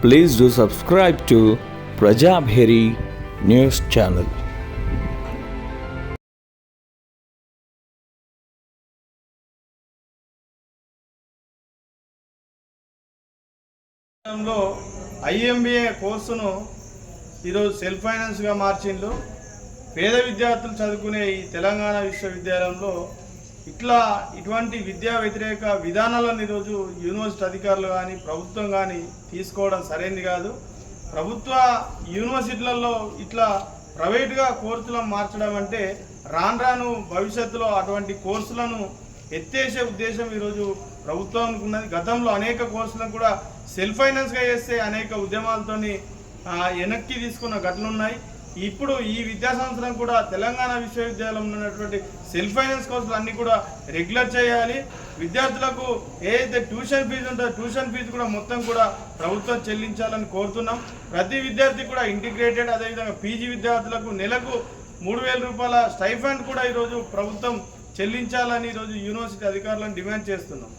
Please do subscribe to Prajabheri News Channel. IMBA కోర్సును ఈరోజు self ఫైనాన్స్గా మార్చిండు. పేద విద్యార్థులు చదువుకునే ఈ తెలంగాణ విశ్వవిద్యాలయంలో ఇటువంటి విద్యా వ్యతిరేక విధానాలను ఈరోజు యూనివర్సిటీ అధికారులు కానీ ప్రభుత్వం కానీ తీసుకోవడం సరైనది కాదు. ప్రభుత్వ యూనివర్సిటీలలో ఇట్లా ప్రైవేటుగా కోర్సులను మార్చడం అంటే రాను భవిష్యత్తులో అటువంటి కోర్సులను ఎత్తేసే ఉద్దేశం ఈరోజు ప్రభుత్వానికి ఉన్నది. గతంలో అనేక కోర్సులను కూడా సెల్ఫ్ ఫైనాన్స్గా చేస్తే అనేక ఉద్యమాలతోని వెనక్కి తీసుకున్న ఘటనలు ఉన్నాయి. ఇప్పుడు ఈ విద్యా సంవత్సరం కూడా తెలంగాణ విశ్వవిద్యాలయంలో ఉన్నటువంటి సెల్ఫ్ ఫైనాన్స్ కోర్సులు అన్నీ కూడా రెగ్యులర్ చేయాలి. విద్యార్థులకు ఏదైతే ట్యూషన్ ఫీజు ఉంటుందో ట్యూషన్ ఫీజు కూడా మొత్తం కూడా ప్రభుత్వం చెల్లించాలని కోరుతున్నాం. ప్రతి విద్యార్థి కూడా ఇంటిగ్రేటెడ్, అదేవిధంగా పీజీ విద్యార్థులకు నెలకు 3,000 రూపాయల స్టైఫండ్ కూడా ఈరోజు ప్రభుత్వం చెల్లించాలని ఈరోజు యూనివర్సిటీ అధికారులను డిమాండ్ చేస్తున్నాం.